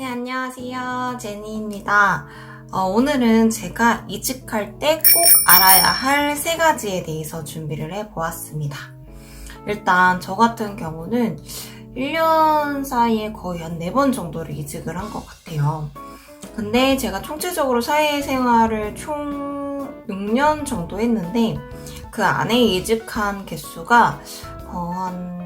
네, 안녕하세요. 제니입니다. 오늘은 제가 이직할 때 꼭 알아야 할 3가지에 대해서 준비를 해보았습니다. 일단 저 같은 경우는 1년 사이에 거의 한 4번 정도를 이직을 한 것 같아요. 근데 제가 총체적으로 사회생활을 총 6년 정도 했는데 그 안에 이직한 개수가 한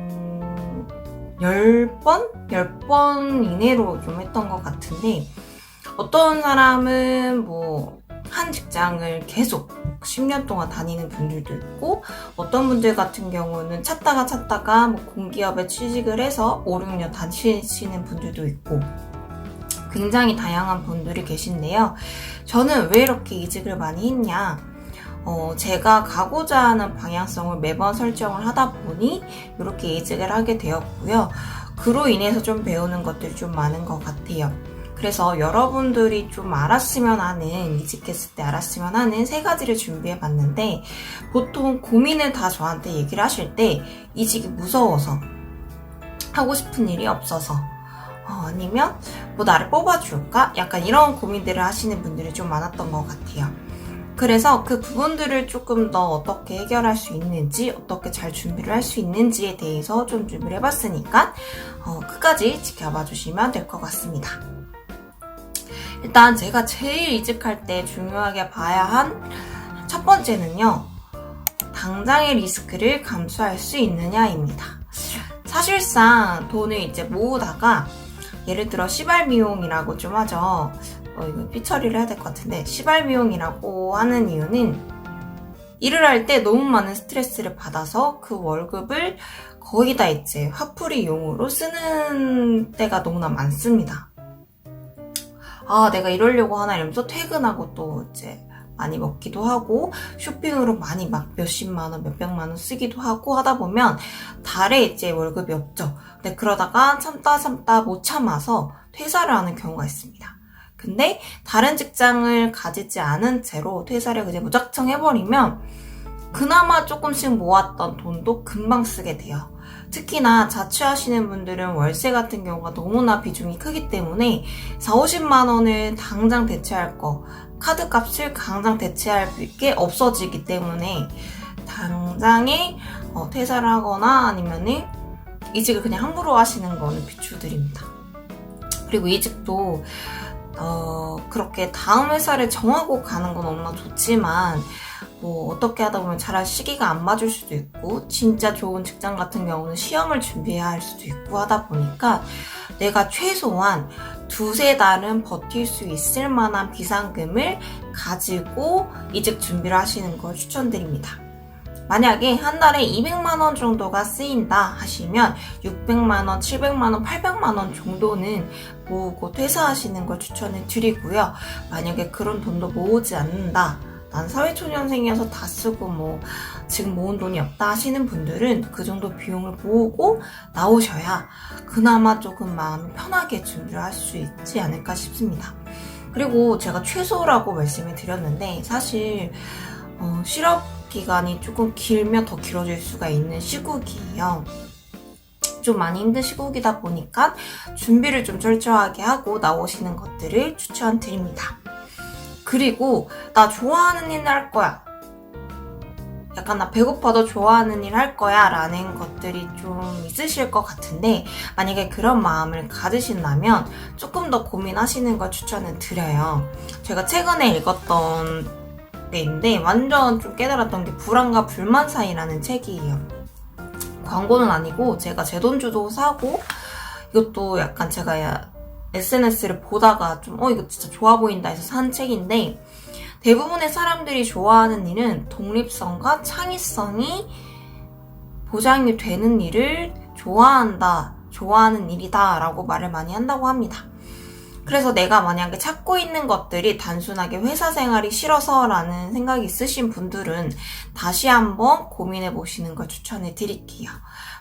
10번 이내로 좀 했던 것 같은데, 어떤 사람은 한 직장을 계속 10년 동안 다니는 분들도 있고, 어떤 분들 같은 경우는 찾다가 공기업에 취직을 해서 5, 6년 다니시는 분들도 있고, 굉장히 다양한 분들이 계신데요. 저는 왜 이렇게 이직을 많이 했냐? 제가 가고자 하는 방향성을 매번 설정을 하다 보니 이렇게 이직을 하게 되었고요. 그로 인해서 좀 배우는 것들이 좀 많은 것 같아요. 그래서 여러분들이 좀 알았으면 하는, 이직했을 때 알았으면 하는 3가지를 준비해 봤는데, 보통 고민을 다 저한테 얘기를 하실 때 이직이 무서워서, 하고 싶은 일이 없어서, 아니면 나를 뽑아줄까? 약간 이런 고민들을 하시는 분들이 좀 많았던 것 같아요. 그래서 그 부분들을 조금 더 어떻게 해결할 수 있는지, 어떻게 잘 준비를 할 수 있는지에 대해서 좀 준비를 해봤으니까 끝까지 지켜봐 주시면 될 것 같습니다. 일단 제가 제일 이직할 때 중요하게 봐야 한 첫 번째는요, 당장의 리스크를 감수할 수 있느냐입니다. 사실상 돈을 이제 모으다가, 예를 들어 시발미용이라고 좀 하죠. 이거 삐처리를 해야 될 것 같은데, 시발미용이라고 하는 이유는 일을 할 때 너무 많은 스트레스를 받아서 그 월급을 거의 다 이제 화풀이용으로 쓰는 때가 너무나 많습니다. 내가 이러려고 하나 이러면서 퇴근하고 또 이제 많이 먹기도 하고, 쇼핑으로 많이 막 몇십만 원, 몇백만 원 쓰기도 하고 하다 보면 달에 이제 월급이 없죠. 근데 그러다가 참다 못 참아서 퇴사를 하는 경우가 있습니다. 근데 다른 직장을 가지지 않은 채로 퇴사를 그냥 무작정 해버리면 그나마 조금씩 모았던 돈도 금방 쓰게 돼요. 특히나 자취하시는 분들은 월세 같은 경우가 너무나 비중이 크기 때문에 4, 50만 원을 당장 대체할 거, 카드값을 당장 대체할 게 없어지기 때문에 당장에 퇴사를 하거나 아니면은 이직을 그냥 함부로 하시는 거는 비추드립니다. 그리고 이직도 그렇게 다음 회사를 정하고 가는 건 너무나 좋지만, 어떻게 하다 보면 잘할 시기가 안 맞을 수도 있고, 진짜 좋은 직장 같은 경우는 시험을 준비해야 할 수도 있고 하다 보니까, 내가 최소한 2-3달은 버틸 수 있을 만한 비상금을 가지고 이직 준비를 하시는 걸 추천드립니다. 만약에 한 달에 200만 원 정도가 쓰인다 하시면 600만 원, 700만 원, 800만 원 정도는 모으고 퇴사하시는 걸 추천을 드리고요. 만약에 그런 돈도 모으지 않는다, 난 사회초년생이어서 다 쓰고 지금 모은 돈이 없다 하시는 분들은 그 정도 비용을 모으고 나오셔야 그나마 조금 마음 편하게 준비를 할 수 있지 않을까 싶습니다. 그리고 제가 최소라고 말씀을 드렸는데, 사실 실업 기간이 조금 길면 더 길어질 수가 있는 시국이에요. 좀 많이 힘든 시국이다 보니까 준비를 좀 철저하게 하고 나오시는 것들을 추천드립니다. 그리고 나 좋아하는 일 할 거야, 약간 나 배고파도 좋아하는 일 할 거야 라는 것들이 좀 있으실 것 같은데, 만약에 그런 마음을 가지신다면 조금 더 고민하시는 걸 추천을 드려요. 제가 최근에 읽었던 인데 완전 좀 깨달았던 게 불안과 불만 사이라는 책이에요. 광고는 아니고 제가 제 돈 주고 사고, 이것도 약간 제가 SNS를 보다가 좀 이거 진짜 좋아 보인다 해서 산 책인데, 대부분의 사람들이 좋아하는 일은 독립성과 창의성이 보장이 되는 일을 좋아하는 일이다 라고 말을 많이 한다고 합니다. 그래서 내가 만약에 찾고 있는 것들이 단순하게 회사 생활이 싫어서 라는 생각이 있으신 분들은 다시 한번 고민해 보시는 걸 추천해 드릴게요.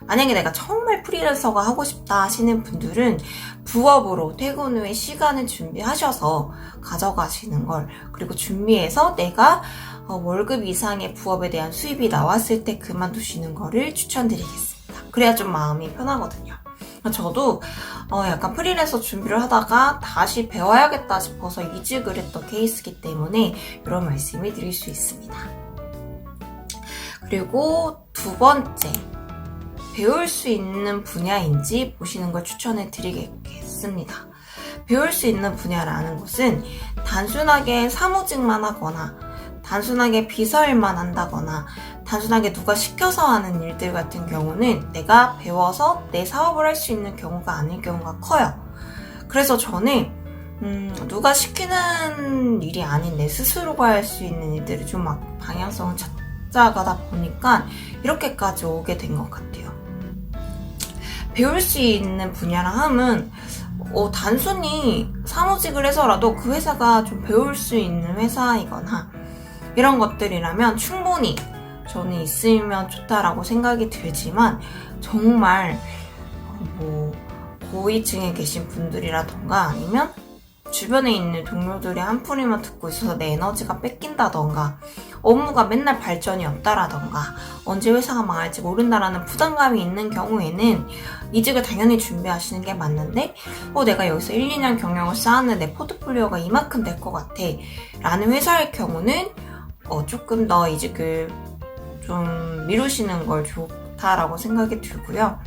만약에 내가 정말 프리랜서가 하고 싶다 하시는 분들은 부업으로 퇴근 후에 시간을 준비하셔서 가져가시는 걸, 그리고 준비해서 내가 월급 이상의 부업에 대한 수입이 나왔을 때 그만두시는 거를 추천드리겠습니다. 그래야 좀 마음이 편하거든요. 저도 약간 프리랜서 준비를 하다가 다시 배워야겠다 싶어서 이직을 했던 케이스이기 때문에 이런 말씀을 드릴 수 있습니다. 그리고 두 번째, 배울 수 있는 분야인지 보시는 걸 추천해 드리겠습니다. 배울 수 있는 분야라는 것은 단순하게 사무직만 하거나 단순하게 비서일만 한다거나 단순하게 누가 시켜서 하는 일들 같은 경우는 내가 배워서 내 사업을 할 수 있는 경우가 아닐 경우가 커요. 그래서 저는 누가 시키는 일이 아닌 내 스스로가 할 수 있는 일들을 좀 막 방향성을 찾아가다 보니까 이렇게까지 오게 된 것 같아요. 배울 수 있는 분야라 함은 단순히 사무직을 해서라도 그 회사가 좀 배울 수 있는 회사이거나 이런 것들이라면 충분히 저는 있으면 좋다라고 생각이 들지만 정말 고위층에 계신 분들이라던가 아니면 주변에 있는 동료들이 한풀이만 듣고 있어서 내 에너지가 뺏긴다던가 업무가 맨날 발전이 없다라던가 언제 회사가 망할지 모른다라는 부담감이 있는 경우에는 이직을 당연히 준비하시는 게 맞는데 내가 여기서 1, 2년 경력을 쌓았는데 내 포트폴리오가 이만큼 될 것 같아 라는 회사일 경우는 조금 더 이직을 좀 미루시는 걸 좋다라고 생각이 들고요.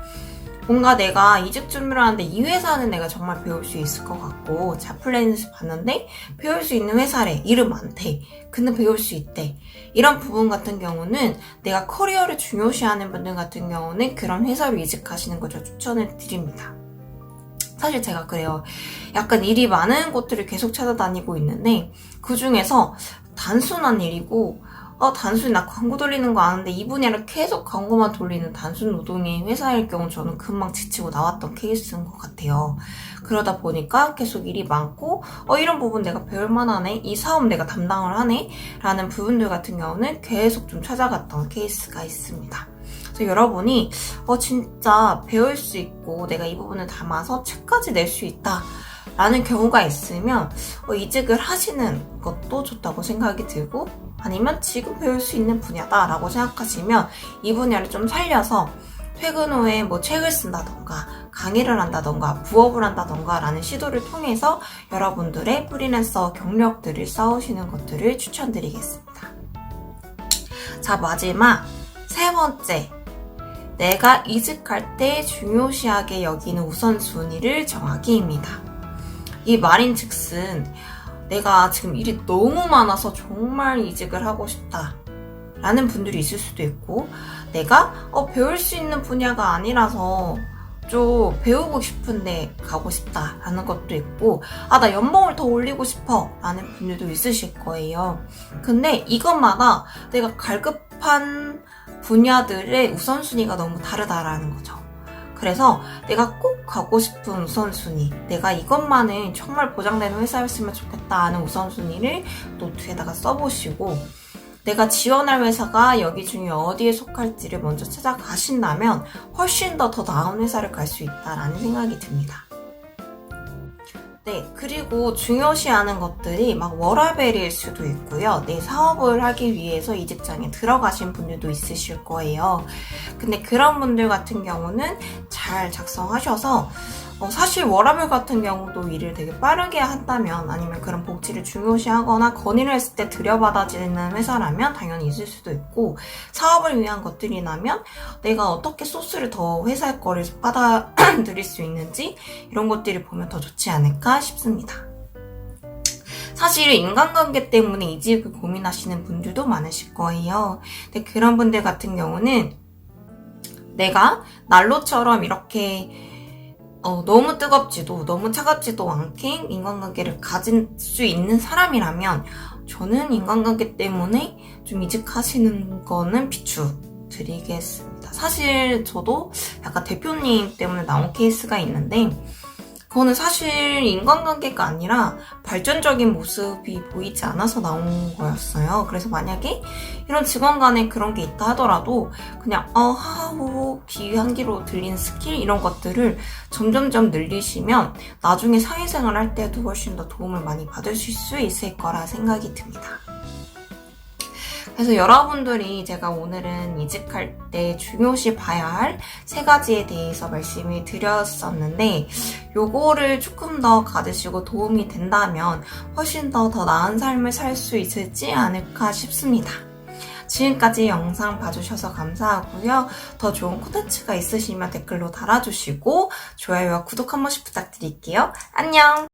뭔가 내가 이직 준비를 하는데 이 회사는 내가 정말 배울 수 있을 것 같고 자플랜에서 봤는데 배울 수 있는 회사래. 일은 많대. 근데 배울 수 있대. 이런 부분 같은 경우는 내가 커리어를 중요시하는 분들 같은 경우는 그런 회사로 이직하시는 걸 추천을 드립니다. 사실 제가 그래요. 약간 일이 많은 곳들을 계속 찾아다니고 있는데 그 중에서 단순한 일이고 단순히 나 광고 돌리는 거 아는데 이 분야를 계속 광고만 돌리는 단순 노동의 회사일 경우 저는 금방 지치고 나왔던 케이스인 것 같아요. 그러다 보니까 계속 일이 많고 이런 부분 내가 배울 만하네, 이 사업 내가 담당을 하네 라는 부분들 같은 경우는 계속 좀 찾아갔던 케이스가 있습니다. 그래서 여러분이 진짜 배울 수 있고 내가 이 부분을 담아서 책까지 낼 수 있다 라는 경우가 있으면 이직을 하시는 것도 좋다고 생각이 들고 아니면 지금 배울 수 있는 분야다라고 생각하시면 이 분야를 좀 살려서 퇴근 후에 책을 쓴다던가 강의를 한다던가 부업을 한다던가 라는 시도를 통해서 여러분들의 프리랜서 경력들을 쌓으시는 것들을 추천드리겠습니다. 자, 마지막 세 번째, 내가 이직할 때 중요시하게 여기는 우선순위를 정하기입니다. 이 말인즉슨 내가 지금 일이 너무 많아서 정말 이직을 하고 싶다 라는 분들이 있을 수도 있고 내가 배울 수 있는 분야가 아니라서 좀 배우고 싶은데 가고 싶다 라는 것도 있고 나 연봉을 더 올리고 싶어 라는 분들도 있으실 거예요. 근데 이것마다 내가 갈급한 분야들의 우선순위가 너무 다르다라는 거죠. 그래서 내가 꼭 가고 싶은 우선순위, 내가 이것만은 정말 보장되는 회사였으면 좋겠다 하는 우선순위를 노트에다가 써보시고 내가 지원할 회사가 여기 중에 어디에 속할지를 먼저 찾아가신다면 훨씬 더 나은 회사를 갈 수 있다라는 생각이 듭니다. 네, 그리고 중요시하는 것들이 막 워라밸일 수도 있고요. 내 사업을 하기 위해서 이 직장에 들어가신 분들도 있으실 거예요. 근데 그런 분들 같은 경우는 잘 작성하셔서 사실 워라밸 같은 경우도 일을 되게 빠르게 한다면 아니면 그런 복지를 중요시하거나 건의를 했을 때 들여받아지는 회사라면 당연히 있을 수도 있고 사업을 위한 것들이라면 내가 어떻게 소스를 더 회사의 거를 받아들일 수 있는지 이런 것들을 보면 더 좋지 않을까 싶습니다. 사실 인간관계 때문에 이직을 고민하시는 분들도 많으실 거예요. 근데 그런 분들 같은 경우는 내가 난로처럼 이렇게 너무 뜨겁지도 너무 차갑지도 않게 인간관계를 가질 수 있는 사람이라면 저는 인간관계 때문에 좀 이직하시는 거는 비추드리겠습니다. 사실 저도 약간 대표님 때문에 나온 케이스가 있는데 그거는 사실 인간관계가 아니라 발전적인 모습이 보이지 않아서 나온 거였어요. 그래서 만약에 이런 직원 간에 그런 게 있다 하더라도 그냥 하하호호 귀한기로 들리는 스킬 이런 것들을 점점점 늘리시면 나중에 사회생활 할 때도 훨씬 더 도움을 많이 받을 수 있을 거라 생각이 듭니다. 그래서 여러분들이 제가 오늘은 이직할 때 중요시 봐야 할 3가지에 대해서 말씀을 드렸었는데 요거를 조금 더 가지시고 도움이 된다면 훨씬 더 나은 삶을 살 수 있을지 않을까 싶습니다. 지금까지 영상 봐주셔서 감사하고요. 더 좋은 콘텐츠가 있으시면 댓글로 달아주시고 좋아요와 구독 한 번씩 부탁드릴게요. 안녕!